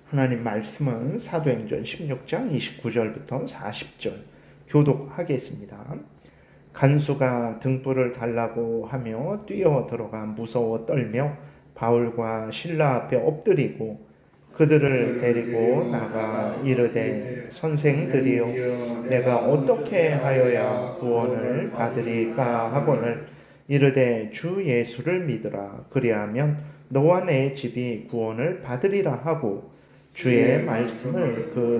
하나님 말씀은 사도행전 16장 29절부터 40절 교독하겠습니다. 간수가 등불을 달라고 하며 뛰어 들어가 무서워 떨며 바울과 실라 앞에 엎드리고 그들을 데리고 나가 이르되, 선생들이여, 내가 어떻게 하여야 구원을 받으리까 하거늘 이르되, 주 예수를 믿으라. 그리하면 너와 내 집이 구원을 받으리라 하고 주의 말씀을 그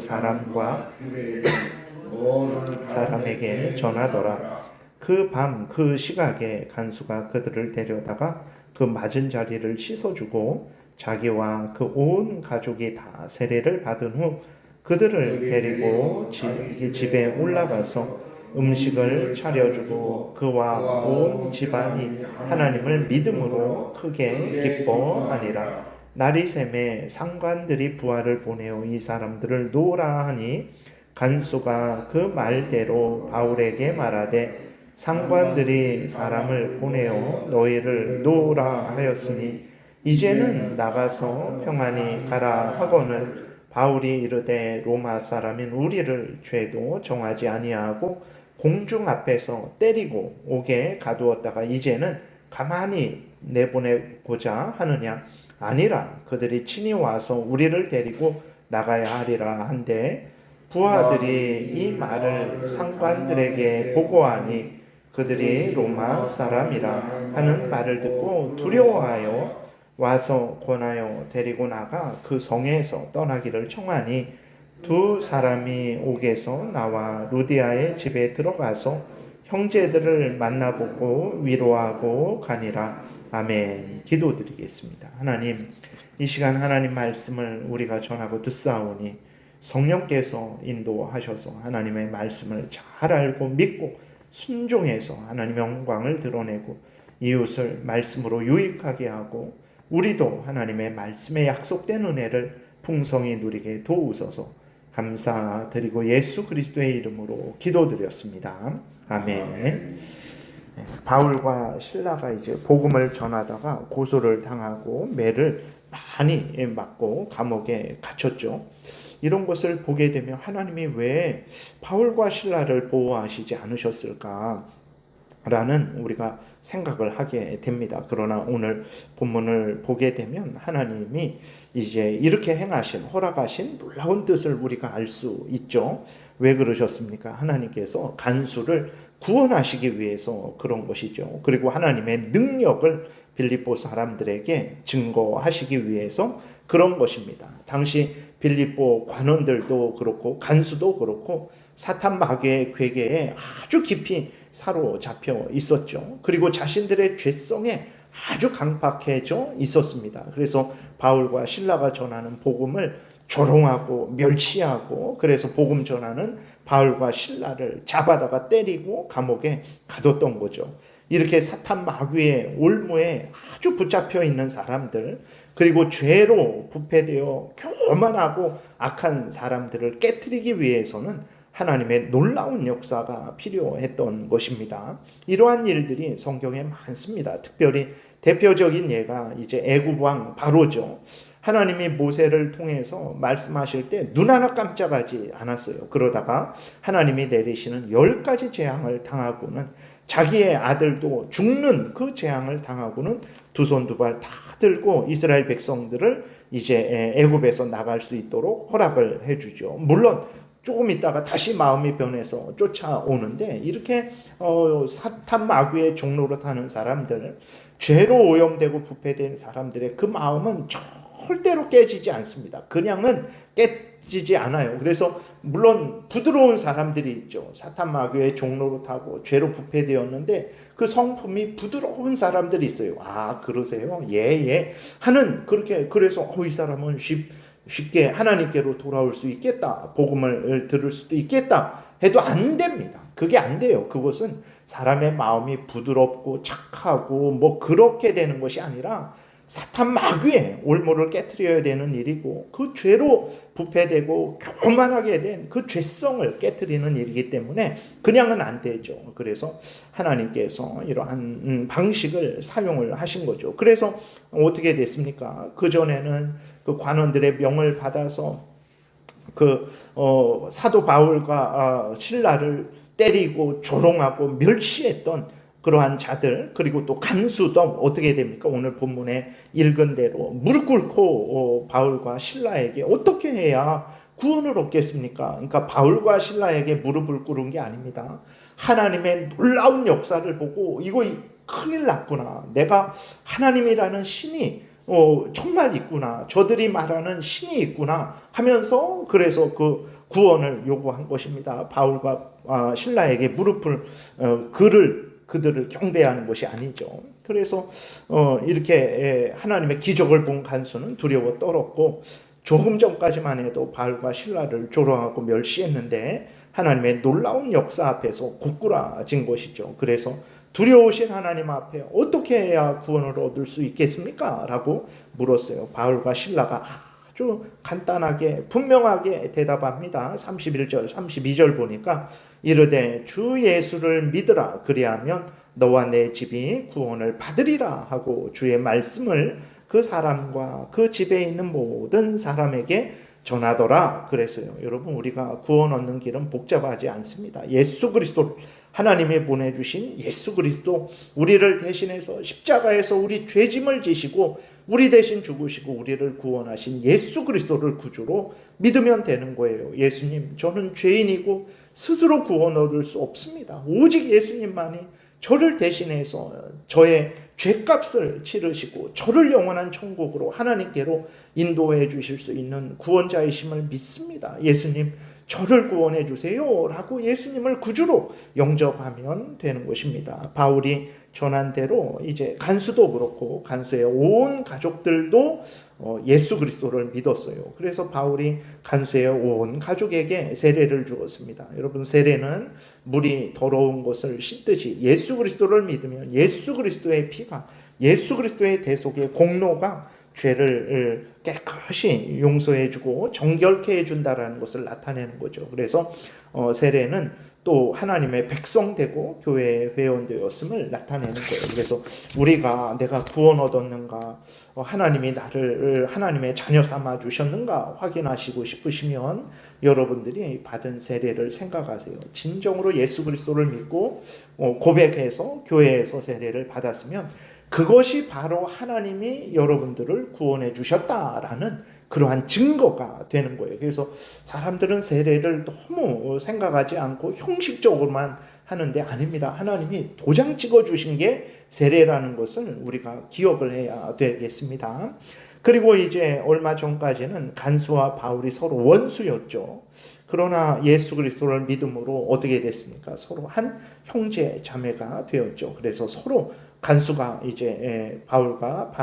사람에게 전하더라. 그 밤 그 시각에 간수가 그들을 데려다가 그 맞은 자리를 씻어주고 자기와 그 온 가족이 다 세례를 받은 후 그들을 데리고 집에 올라가서 음식을 차려주고 그와 온 집안이 하나님을 믿음으로 크게 기뻐하니라. 날이 새매 상관들이 부하를 보내어 이 사람들을 놓으라 하니 간수가 그 말대로 바울에게 말하되, 상관들이 사람을 보내어 너희를 놓으라 하였으니 이제는 나가서 평안히 가라 하거늘 바울이 이르되, 로마 사람인 우리를 죄도 정하지 아니하고 공중 앞에서 때리고 옥에 가두었다가 이제는 가만히 내보내고자 하느냐? 아니라 그들이 친히 와서 우리를 데리고 나가야 하리라 한데, 부하들이 이 말을 상관들에게 보고하니 그들이 로마 사람이라 하는 말을 듣고 두려워하여 와서 권하여 데리고 나가 그 성에서 떠나기를 청하니 두 사람이 옥에서 나와 루디아의 집에 들어가서 형제들을 만나보고 위로하고 가니라. 아멘. 기도드리겠습니다. 하나님, 이 시간 하나님 말씀을 우리가 전하고 듣사오니 성령께서 인도하셔서 하나님의 말씀을 잘 알고 믿고 순종해서 하나님의 영광을 드러내고 이웃을 말씀으로 유익하게 하고 우리도 하나님의 말씀에 약속된 은혜를 풍성히 누리게 도우소서. 감사드리고 예수 그리스도의 이름으로 기도드렸습니다. 아멘. 바울과 실라가 이제 복음을 전하다가 고소를 당하고 매를 많이 맞고 감옥에 갇혔죠. 이런 것을 보게 되면 하나님이 왜 바울과 실라를 보호하시지 않으셨을까? 라는 우리가 생각을 하게 됩니다. 그러나 오늘 본문을 보게 되면 하나님이 이제 이렇게 행하신, 허락하신 놀라운 뜻을 우리가 알 수 있죠. 왜 그러셨습니까? 하나님께서 간수를 구원하시기 위해서 그런 것이죠. 그리고 하나님의 능력을 빌립보 사람들에게 증거하시기 위해서 그런 것입니다. 당시 빌립보 관원들도 그렇고 간수도 그렇고 사탄 마귀의 괴계에 아주 깊이 사로잡혀 있었죠. 그리고 자신들의 죄성에 아주 강팍해져 있었습니다. 그래서 바울과 실라가 전하는 복음을 조롱하고 멸시하고, 그래서 복음 전하는 바울과 실라를 잡아다가 때리고 감옥에 가뒀던 거죠. 이렇게 사탄 마귀의 올무에 아주 붙잡혀 있는 사람들, 그리고 죄로 부패되어 교만하고 악한 사람들을 깨트리기 위해서는 하나님의 놀라운 역사가 필요했던 것입니다. 이러한 일들이 성경에 많습니다. 특별히 대표적인 예가 이제 애굽 왕 바로죠. 하나님이 모세를 통해서 말씀하실 때 눈 하나 깜짝하지 않았어요. 그러다가 하나님이 내리시는 10가지 재앙을 당하고는 자기의 아들도 죽는 그 재앙을 당하고는 두 손 두 발 다 들고 이스라엘 백성들을 이제 애굽에서 나갈 수 있도록 허락을 해주죠. 물론 조금 있다가 다시 마음이 변해서 쫓아오는데, 이렇게 사탄 마귀의 종로로 타는 사람들, 죄로 오염되고 부패된 사람들의 그 마음은 절대로 깨지지 않습니다. 그냥은 깨지지 않아요. 그래서 물론 부드러운 사람들이 있죠. 사탄 마귀의 종로로 타고 죄로 부패되었는데 그 성품이 부드러운 사람들이 있어요. 아, 그러세요? 예. 하는, 그렇게, 그래서 이 사람은 쉽게 하나님께로 돌아올 수 있겠다, 복음을 들을 수도 있겠다 해도 안 됩니다. 그게 안 돼요. 그것은 사람의 마음이 부드럽고 착하고 뭐 그렇게 되는 것이 아니라 사탄 마귀의 올무를 깨트려야 되는 일이고, 그 죄로 부패되고 교만하게 된 그 죄성을 깨트리는 일이기 때문에 그냥은 안 되죠. 그래서 하나님께서 이러한 방식을 사용을 하신 거죠. 그래서 어떻게 됐습니까? 그전에는 그 관원들의 명을 받아서 사도 바울과 신라를 때리고 조롱하고 멸시했던 그러한 자들, 그리고 또 간수도 어떻게 됩니까? 오늘 본문에 읽은 대로 무릎 꿇고 바울과 신라에게 어떻게 해야 구원을 얻겠습니까? 그러니까 바울과 신라에게 무릎을 꿇은 게 아닙니다. 하나님의 놀라운 역사를 보고 이거 큰일 났구나. 내가 하나님이라는 신이 정말 있구나. 저들이 말하는 신이 있구나 하면서 그래서 그 구원을 요구한 것입니다. 바울과 신라에게 무릎을 그들을 경배하는 것이 아니죠. 그래서 이렇게 하나님의 기적을 본 간수는 두려워 떨었고, 조금 전까지만 해도 바울과 신라를 조롱하고 멸시했는데 하나님의 놀라운 역사 앞에서 고꾸라진 것이죠. 그래서 두려우신 하나님 앞에 어떻게 해야 구원을 얻을 수 있겠습니까? 라고 물었어요. 바울과 신라가 아주 간단하게 분명하게 대답합니다. 31절 32절 보니까 이르되 주 예수를 믿으라. 그리하면 너와 내 집이 구원을 받으리라 하고 주의 말씀을 그 사람과 그 집에 있는 모든 사람에게 전하더라 그랬어요. 여러분, 우리가 구원 얻는 길은 복잡하지 않습니다. 예수 그리스도, 하나님이 보내주신 예수 그리스도, 우리를 대신해서 십자가에서 우리 죄짐을 지시고 우리 대신 죽으시고 우리를 구원하신 예수 그리스도를 구주로 믿으면 되는 거예요. 예수님, 저는 죄인이고 스스로 구원 얻을 수 없습니다. 오직 예수님만이 저를 대신해서 저의 죄값을 치르시고 저를 영원한 천국으로 하나님께로 인도해 주실 수 있는 구원자이심을 믿습니다. 예수님, 저를 구원해 주세요 라고 예수님을 구주로 영접하면 되는 것입니다. 바울이 전한 대로 이제 간수도 그렇고 간수의 온 가족들도 예수 그리스도를 믿었어요. 그래서 바울이 간수의 온 가족에게 세례를 주었습니다. 여러분, 세례는 물이 더러운 것을 씻듯이 예수 그리스도를 믿으면 예수 그리스도의 피가, 예수 그리스도의 대속의 공로가 죄를 깨끗이 용서해주고 정결케 해준다라는 것을 나타내는 거죠. 그래서 세례는 또 하나님의 백성 되고 교회의 회원 되었음을 나타내는 거예요. 그래서 우리가 내가 구원 얻었는가, 하나님이 나를 하나님의 자녀 삼아 주셨는가 확인하시고 싶으시면 여러분들이 받은 세례를 생각하세요. 진정으로 예수 그리스도를 믿고 고백해서 교회에서 세례를 받았으면 그것이 바로 하나님이 여러분들을 구원해 주셨다라는 그러한 증거가 되는 거예요. 그래서 사람들은 세례를 너무 생각하지 않고 형식적으로만 하는데 아닙니다. 하나님이 도장 찍어 주신 게 세례라는 것을 우리가 기억을 해야 되겠습니다. 그리고 이제 얼마 전까지는 간수와 바울이 서로 원수였죠. 그러나 예수 그리스도를 믿음으로 어떻게 됐습니까? 서로 한 형제 자매가 되었죠. 그래서 서로 간수가 이제 바울과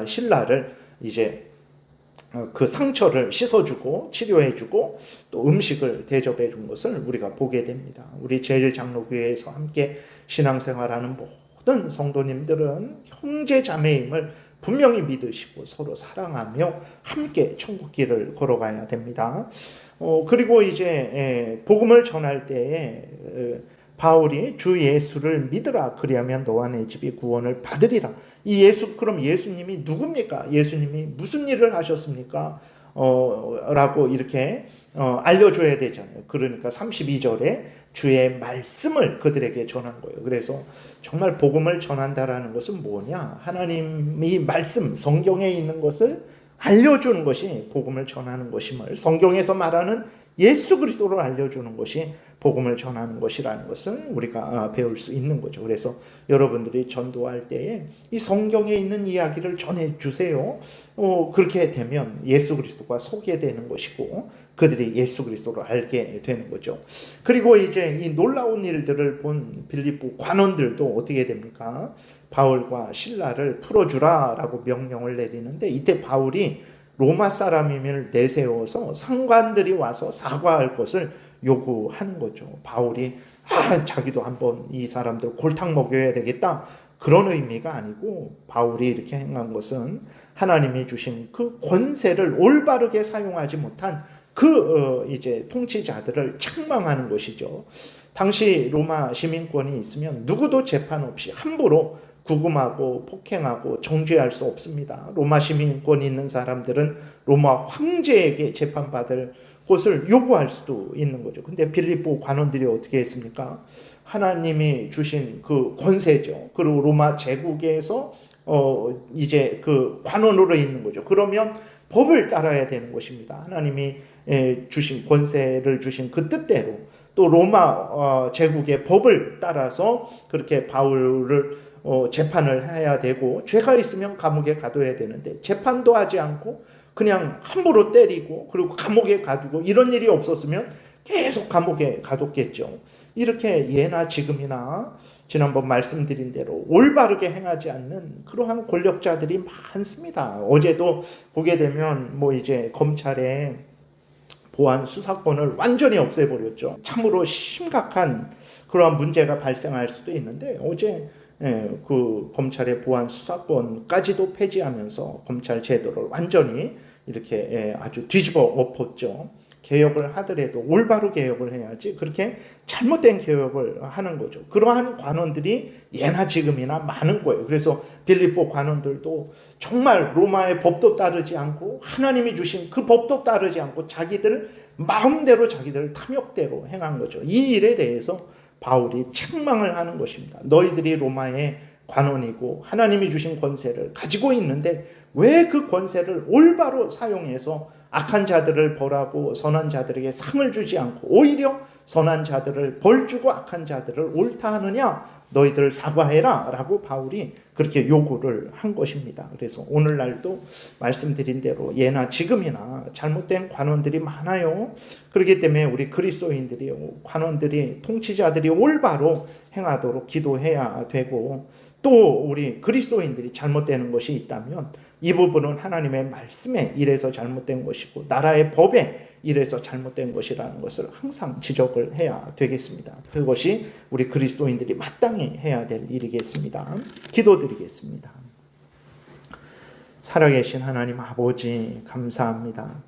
신라를 이제 그 상처를 씻어주고 치료해주고 또 음식을 대접해 준 것을 우리가 보게 됩니다. 우리 제일장로교회에서 함께 신앙생활하는 모든 성도님들은 형제 자매임을 분명히 믿으시고 서로 사랑하며 함께 천국길을 걸어가야 됩니다. 그리고 이제 복음을 전할 때에 바울이 주 예수를 믿으라. 그리하면 너와 내 집이 구원을 받으리라. 이 예수, 그럼 예수님이 누굽니까? 예수님이 무슨 일을 하셨습니까? 라고 이렇게 알려줘야 되잖아요. 그러니까 32절에 주의 말씀을 그들에게 전한 거예요. 그래서 정말 복음을 전한다라는 것은 뭐냐? 하나님이 말씀, 성경에 있는 것을 알려주는 것이 복음을 전하는 것임을, 성경에서 말하는 예수 그리스도를 알려주는 것이 복음을 전하는 것이라는 것을 우리가 배울 수 있는 거죠. 그래서 여러분들이 전도할 때에 이 성경에 있는 이야기를 전해주세요. 그렇게 되면 예수 그리스도가 소개되는 것이고 그들이 예수 그리스도를 알게 되는 거죠. 그리고 이제 이 놀라운 일들을 본 빌립보 관원들도 어떻게 됩니까? 바울과 신라를 풀어주라라고 명령을 내리는데 이때 바울이 로마 사람임을 내세워서 상관들이 와서 사과할 것을 요구하는 거죠. 바울이 자기도 한번 이 사람들 골탕 먹여야 되겠다 그런 의미가 아니고 바울이 이렇게 행한 하나님이 주신 그 권세를 올바르게 사용하지 못한 이제 통치자들을 책망하는 것이죠. 당시 로마 시민권이 있으면 누구도 재판 없이 함부로 구금하고 폭행하고 정죄할 수 없습니다. 로마 시민권 있는 사람들은 로마 황제에게 재판받을 것을 요구할 수도 있는 거죠. 근데 빌립보 관원들이 어떻게 했습니까? 하나님이 주신 그 권세죠. 그리고 로마 제국에서 이제 그 관원으로 있는 거죠. 그러면 법을 따라야 되는 것입니다. 하나님이 주신 권세를 주신 그 뜻대로 또 로마 제국의 법을 따라서 그렇게 바울을 재판을 해야 되고, 죄가 있으면 감옥에 가둬야 되는데 재판도 하지 않고 그냥 함부로 때리고 그리고 감옥에 가두고, 이런 일이 없었으면 계속 감옥에 가뒀겠죠. 이렇게 예나 지금이나 지난번 말씀드린 대로 올바르게 행하지 않는 그러한 권력자들이 많습니다. 어제도 보게 되면 뭐 이제 검찰의 보안 수사권을 완전히 없애버렸죠. 참으로 심각한 그러한 문제가 발생할 수도 있는데, 어제 그 검찰의 보안 수사권까지도 폐지하면서 검찰 제도를 완전히 이렇게 아주 뒤집어 엎었죠. 개혁을 하더라도 올바로 개혁을 해야지 그렇게 잘못된 개혁을 하는 거죠. 그러한 관원들이 예나 지금이나 많은 거예요. 그래서 빌립보 관원들도 정말 로마의 법도 따르지 않고 하나님이 주신 그 법도 따르지 않고 자기들 마음대로 자기들 탐욕대로 행한 거죠. 이 일에 대해서 바울이 책망을 하는 것입니다. 너희들이 로마의 관원이고 하나님이 주신 권세를 가지고 있는데 왜 그 권세를 올바로 사용해서 악한 자들을 벌하고 선한 자들에게 상을 주지 않고 오히려 선한 자들을 벌 주고 악한 자들을 옳다 하느냐? 너희들 사과해라 라고 바울이 그렇게 요구를 한 것입니다. 그래서 오늘날도 말씀드린 대로 예나 지금이나 잘못된 관원들이 많아요. 그렇기 때문에 우리 그리스도인들이, 관원들이, 통치자들이 올바로 행하도록 기도해야 되고, 또 우리 그리스도인들이 잘못되는 것이 있다면 이 부분은 하나님의 말씀에 이래서 잘못된 것이고 나라의 법에 이래서 잘못된 것이라는 것을 항상 지적을 해야 되겠습니다. 그것이 우리 그리스도인들이 마땅히 해야 될 일이겠습니다. 기도드리겠습니다. 살아계신 하나님 아버지, 감사합니다.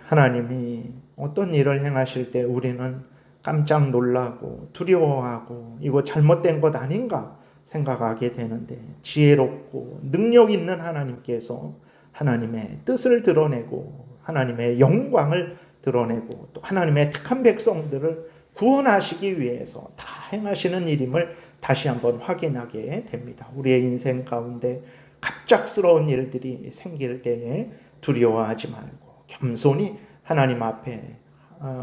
하나님이 어떤 일을 행하실 때 우리는 깜짝 놀라고 두려워하고 이거 잘못된 것 아닌가 생각하게 되는데, 지혜롭고 능력 있는 하나님께서 하나님의 뜻을 드러내고 하나님의 영광을 드러내고 또 하나님의 택한 백성들을 구원하시기 위해서 다 행하시는 일임을 다시 한번 확인하게 됩니다. 우리의 인생 가운데 갑작스러운 일들이 생길 때에 두려워하지 말고 겸손히 하나님 앞에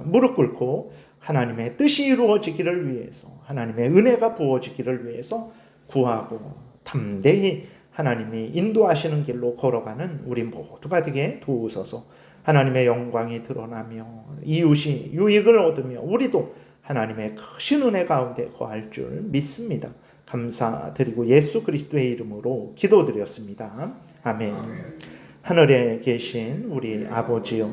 무릎 꿇고 하나님의 뜻이 이루어지기를 위해서, 하나님의 은혜가 부어지기를 위해서 구하고 담대히 하나님이 인도하시는 길로 걸어가는 우리 모두가 되게 도우소서. 하나님의 영광이 드러나며 이웃이 유익을 얻으며 우리도 하나님의 크신 은혜 가운데 거할 줄 믿습니다. 감사드리고 예수 그리스도의 이름으로 기도드렸습니다. 아멘. 하늘에 계신 우리 아버지여,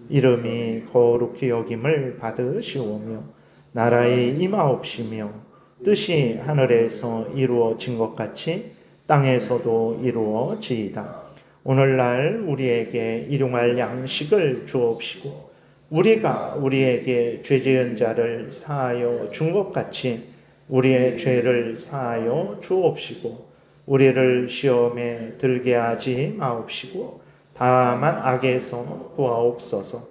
이름이 거룩히 여김을 받으시오며 나라의 임하옵시며 뜻이 하늘에서 이루어진 것 같이 땅에서도 이루어지이다. 오늘날 우리에게 일용할 양식을 주옵시고 우리가 우리에게 죄 지은 자를 사하여 준 것 같이 우리의 죄를 사하여 주옵시고 우리를 시험에 들게 하지 마옵시고 다만 악에서 구하옵소서.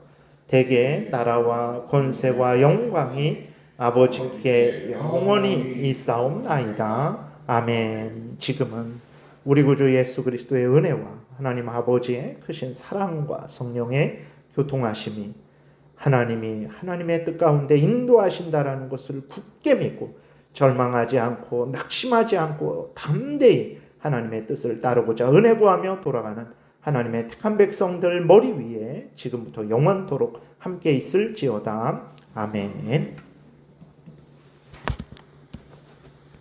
대개 나라와 권세와 영광이 아버지께 영원히 있사옵나이다. 아멘. 지금은 우리 구주 예수 그리스도의 은혜와 하나님 아버지의 크신 사랑과 성령의 교통하심이, 하나님이 하나님의 뜻 가운데 인도하신다라는 것을 굳게 믿고 절망하지 않고 낙심하지 않고 담대히 하나님의 뜻을 따르고자 은혜 구하며 돌아가는 하나님의 택한 백성들 머리 위에 지금부터 영원토록 함께 있을지어다. 아멘.